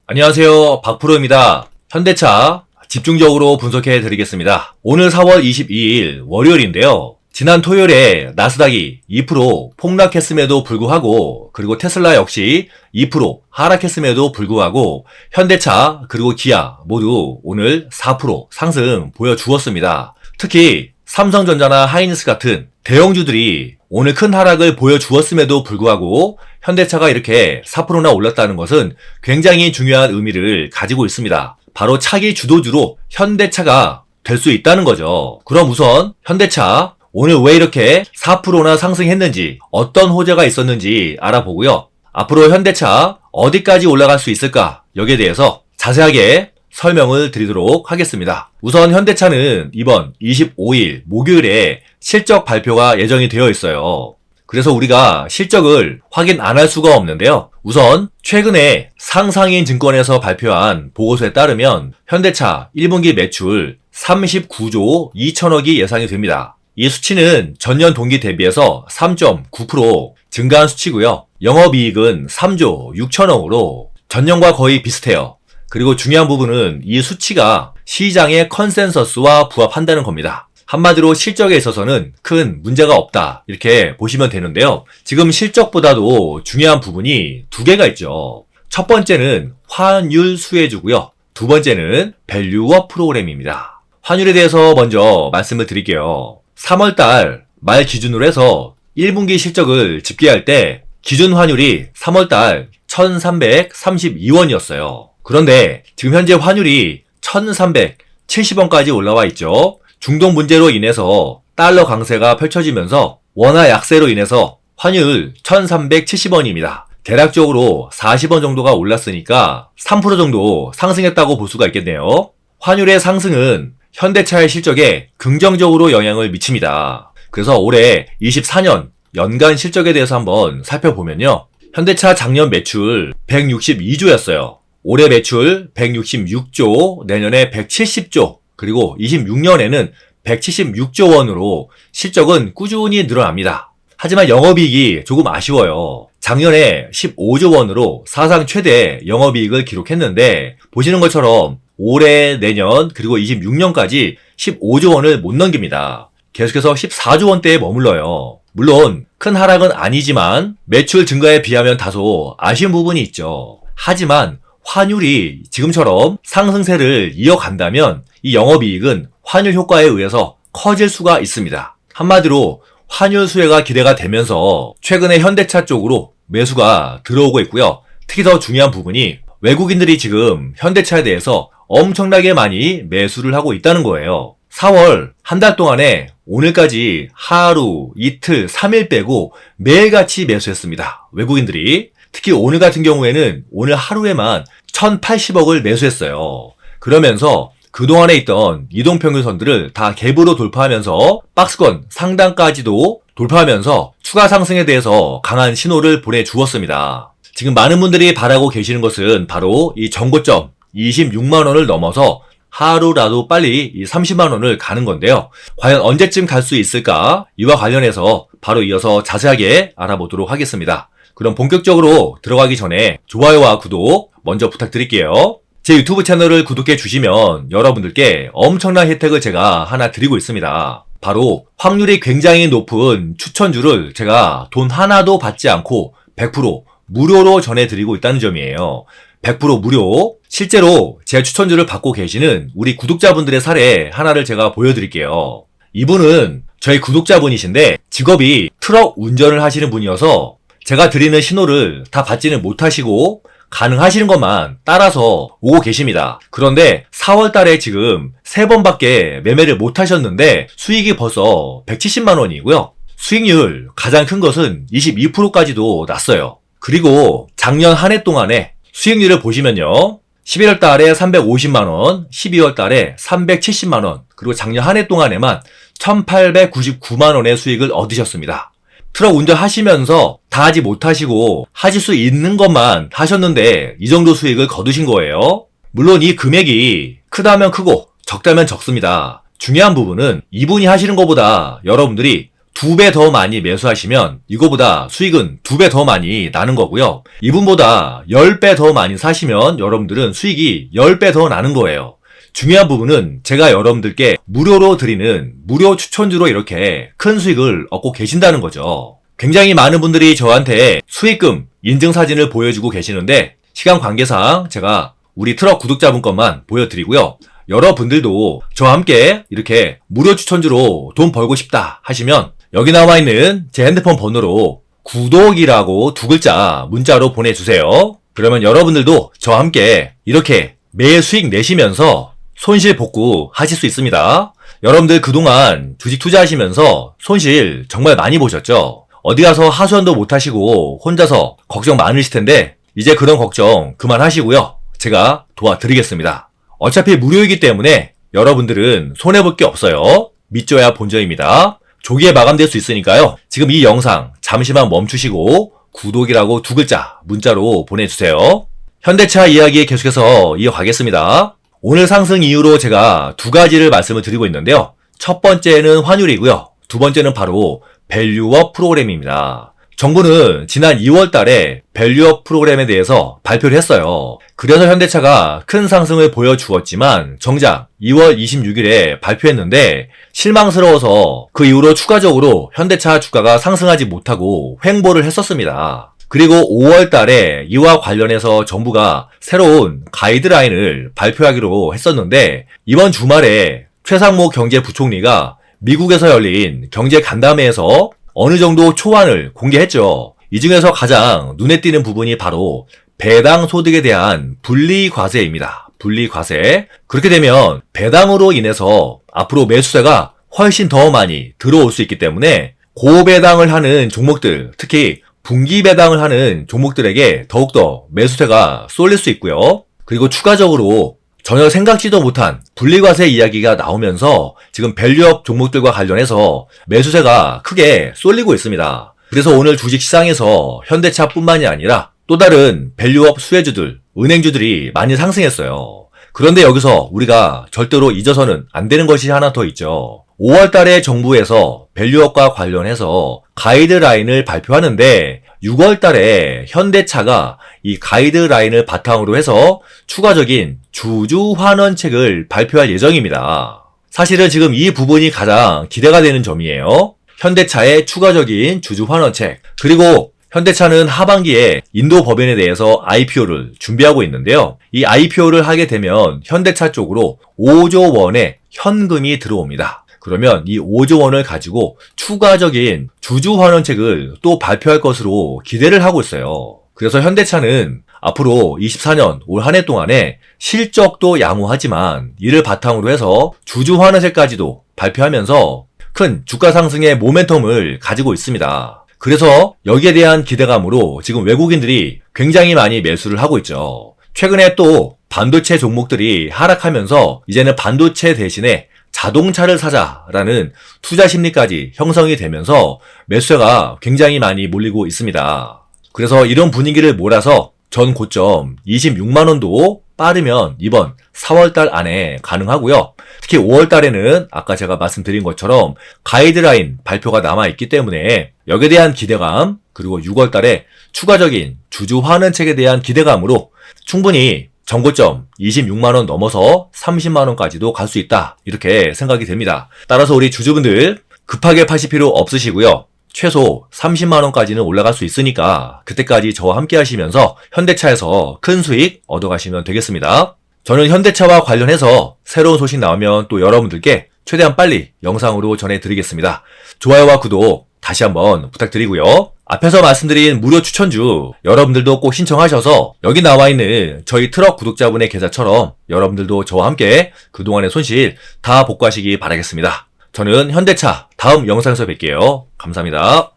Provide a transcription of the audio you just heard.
안녕하세요. 박프로입니다. 현대차 집중적으로 분석해 드리겠습니다. 오늘 4월 22일 월요일인데요. 지난 토요일에 나스닥이 2% 폭락했음에도 불구하고, 그리고 테슬라 역시 2% 하락했음에도 불구하고 현대차 그리고 기아 모두 오늘 4% 상승 보여주었습니다. 특히 삼성전자나 하이닉스 같은 대형주들이 오늘 큰 하락을 보여주었음에도 불구하고 현대차가 이렇게 4%나 올랐다는 것은 굉장히 중요한 의미를 가지고 있습니다. 바로 차기 주도주로 현대차가 될 수 있다는 거죠. 그럼 우선 현대차 오늘 왜 이렇게 4%나 상승했는지, 어떤 호재가 있었는지 알아보고요. 앞으로 현대차 어디까지 올라갈 수 있을까, 여기에 대해서 자세하게 설명을 드리도록 하겠습니다. 우선 현대차는 이번 25일 목요일에 실적 발표가 예정이 되어 있어요. 그래서 우리가 실적을 확인 안 할 수가 없는데요. 우선 최근에 상상인 증권에서 발표한 보고서에 따르면 현대차 1분기 매출 39조 2천억이 예상이 됩니다. 이 수치는 전년 동기 대비해서 3.9% 증가한 수치고요. 영업이익은 3조 6천억으로 전년과 거의 비슷해요. 그리고 중요한 부분은 이 수치가 시장의 컨센서스와 부합한다는 겁니다. 한마디로 실적에 있어서는 큰 문제가 없다, 이렇게 보시면 되는데요. 지금 실적보다도 중요한 부분이 두 개가 있죠. 첫 번째는 환율 수혜주고요. 두 번째는 밸류업 프로그램입니다. 환율에 대해서 먼저 말씀을 드릴게요. 3월달 말 기준으로 해서 1분기 실적을 집계할 때 기준 환율이 3월달 1332원이었어요. 그런데 지금 현재 환율이 1370원까지 올라와 있죠. 중동 문제로 인해서 달러 강세가 펼쳐지면서 원화 약세로 인해서 환율 1370원입니다. 대략적으로 40원 정도가 올랐으니까 3% 정도 상승했다고 볼 수가 있겠네요. 환율의 상승은 현대차의 실적에 긍정적으로 영향을 미칩니다. 그래서 올해 24년 연간 실적에 대해서 한번 살펴보면요. 현대차 작년 매출 162조였어요. 올해 매출 166조, 내년에 170조, 그리고 26년에는 176조 원으로 실적은 꾸준히 늘어납니다. 하지만 영업이익이 조금 아쉬워요. 작년에 15조 원으로 사상 최대 영업이익을 기록했는데 보시는 것처럼 올해, 내년, 그리고 26년까지 15조 원을 못 넘깁니다. 계속해서 14조 원대에 머물러요. 물론 큰 하락은 아니지만 매출 증가에 비하면 다소 아쉬운 부분이 있죠. 하지만 환율이 지금처럼 상승세를 이어간다면 이 영업이익은 환율 효과에 의해서 커질 수가 있습니다. 한마디로 환율 수혜가 기대가 되면서 최근에 현대차 쪽으로 매수가 들어오고 있고요. 특히 더 중요한 부분이 외국인들이 지금 현대차에 대해서 엄청나게 많이 매수를 하고 있다는 거예요. 4월 한 달 동안에 오늘까지 하루, 이틀, 3일 빼고 매일같이 매수했습니다. 외국인들이. 특히 오늘 같은 경우에는 오늘 하루에만 1080억을 매수했어요. 그러면서 그동안에 있던 이동평균선들을 다 갭으로 돌파하면서 박스권 상단까지도 돌파하면서 추가 상승에 대해서 강한 신호를 보내주었습니다. 지금 많은 분들이 바라고 계시는 것은 바로 이 정고점 26만원을 넘어서 하루라도 빨리 이 30만원을 가는 건데요. 과연 언제쯤 갈 수 있을까? 이와 관련해서 바로 이어서 자세하게 알아보도록 하겠습니다. 그럼 본격적으로 들어가기 전에 좋아요와 구독 먼저 부탁드릴게요. 제 유튜브 채널을 구독해 주시면 여러분들께 엄청난 혜택을 제가 하나 드리고 있습니다. 바로 확률이 굉장히 높은 추천주를 제가 돈 하나도 받지 않고 100% 무료로 전해드리고 있다는 점이에요. 100% 무료. 실제로 제 추천주를 받고 계시는 우리 구독자분들의 사례 하나를 제가 보여드릴게요. 이분은 저희 구독자분이신데 직업이 트럭 운전을 하시는 분이어서 제가 드리는 신호를 다 받지는 못하시고 가능하시는 것만 따라서 오고 계십니다. 그런데 4월 달에 지금 3번밖에 매매를 못 하셨는데 수익이 벌써 170만 원이고요. 수익률 가장 큰 것은 22%까지도 났어요. 그리고 작년 한 해 동안에 수익률을 보시면요. 11월 달에 350만 원, 12월 달에 370만 원, 그리고 작년 한 해 동안에만 1899만 원의 수익을 얻으셨습니다. 트럭 운전하시면서 다 하지 못하시고 하실 수 있는 것만 하셨는데 이 정도 수익을 거두신 거예요. 물론 이 금액이 크다면 크고 적다면 적습니다. 중요한 부분은 이분이 하시는 것보다 여러분들이 2배 더 많이 매수하시면 이거보다 수익은 2배 더 많이 나는 거고요. 이분보다 10배 더 많이 사시면 여러분들은 수익이 10배 더 나는 거예요. 중요한 부분은 제가 여러분들께 무료로 드리는 무료 추천주로 이렇게 큰 수익을 얻고 계신다는 거죠. 굉장히 많은 분들이 저한테 수익금 인증사진을 보여주고 계시는데 시간 관계상 제가 우리 트럭 구독자분 것만 보여드리고요. 여러분들도 저와 함께 이렇게 무료 추천주로 돈 벌고 싶다 하시면 여기 나와 있는 제 핸드폰 번호로 구독이라고 2글자 문자로 보내주세요. 그러면 여러분들도 저와 함께 이렇게 매일 수익 내시면서 손실 복구 하실 수 있습니다. 여러분들 그동안 주식 투자하시면서 손실 정말 많이 보셨죠? 어디 가서 하소연도 못 하시고 혼자서 걱정 많으실 텐데 이제 그런 걱정 그만하시고요. 제가 도와드리겠습니다. 어차피 무료이기 때문에 여러분들은 손해볼 게 없어요. 믿져야 본전입니다. 조기에 마감될 수 있으니까요. 지금 이 영상 잠시만 멈추시고 구독이라고 2글자 문자로 보내주세요. 현대차 이야기 계속해서 이어가겠습니다. 오늘 상승 이유로 제가 2가지를 말씀을 드리고 있는데요. 첫 번째는 환율이고요. 두 번째는 바로 밸류업 프로그램입니다. 정부는 지난 2월 달에 밸류업 프로그램에 대해서 발표를 했어요. 그래서 현대차가 큰 상승을 보여주었지만 정작 2월 26일에 발표했는데 실망스러워서 그 이후로 추가적으로 현대차 주가가 상승하지 못하고 횡보를 했었습니다. 그리고 5월 달에 이와 관련해서 정부가 새로운 가이드라인을 발표하기로 했었는데 이번 주말에 최상목 경제부총리가 미국에서 열린 경제간담회에서 어느 정도 초안을 공개했죠. 이 중에서 가장 눈에 띄는 부분이 바로 배당 소득에 대한 분리과세입니다. 분리과세. 그렇게 되면 배당으로 인해서 앞으로 매수세가 훨씬 더 많이 들어올 수 있기 때문에 고배당을 하는 종목들, 특히 분기 배당을 하는 종목들에게 더욱더 매수세가 쏠릴 수 있고요. 그리고 추가적으로 전혀 생각지도 못한 분리과세 이야기가 나오면서 지금 밸류업 종목들과 관련해서 매수세가 크게 쏠리고 있습니다. 그래서 오늘 주식시장에서 현대차뿐만이 아니라 또 다른 밸류업 수혜주들, 은행주들이 많이 상승했어요. 그런데 여기서 우리가 절대로 잊어서는 안 되는 것이 하나 더 있죠. 5월 달에 정부에서 밸류업과 관련해서 가이드라인을 발표하는데 6월 달에 현대차가 이 가이드라인을 바탕으로 해서 추가적인 주주 환원책을 발표할 예정입니다. 사실은 지금 이 부분이 가장 기대가 되는 점이에요. 현대차의 추가적인 주주 환원책. 그리고 현대차는 하반기에 인도 법인에 대해서 IPO를 준비하고 있는데요. 이 IPO를 하게 되면 현대차 쪽으로 5조 원의 현금이 들어옵니다. 그러면 이 5조 원을 가지고 추가적인 주주 환원책을 또 발표할 것으로 기대를 하고 있어요. 그래서 현대차는 앞으로 24년 올 한 해 동안에 실적도 양호하지만 이를 바탕으로 해서 주주 환원책까지도 발표하면서 큰 주가 상승의 모멘텀을 가지고 있습니다. 그래서 여기에 대한 기대감으로 지금 외국인들이 굉장히 많이 매수를 하고 있죠. 최근에 또 반도체 종목들이 하락하면서 이제는 반도체 대신에 자동차를 사자라는 투자 심리까지 형성이 되면서 매수세가 굉장히 많이 몰리고 있습니다. 그래서 이런 분위기를 몰아서 전 고점 26만원도 빠르면 이번 4월달 안에 가능하고요. 특히 5월달에는 아까 제가 말씀드린 것처럼 가이드라인 발표가 남아있기 때문에 여기에 대한 기대감, 그리고 6월달에 추가적인 주주 환원책에 대한 기대감으로 충분히 전고점 26만원 넘어서 30만원까지도 갈 수 있다, 이렇게 생각이 됩니다. 따라서 우리 주주분들 급하게 파실 필요 없으시고요. 최소 30만원까지는 올라갈 수 있으니까 그때까지 저와 함께 하시면서 현대차에서 큰 수익 얻어가시면 되겠습니다. 저는 현대차와 관련해서 새로운 소식 나오면 또 여러분들께 최대한 빨리 영상으로 전해드리겠습니다. 좋아요와 구독 다시 한번 부탁드리고요. 앞에서 말씀드린 무료 추천주 여러분들도 꼭 신청하셔서 여기 나와 있는 저희 트럭 구독자분의 계좌처럼 여러분들도 저와 함께 그동안의 손실 다 복구하시기 바라겠습니다. 저는 현대차 다음 영상에서 뵐게요. 감사합니다.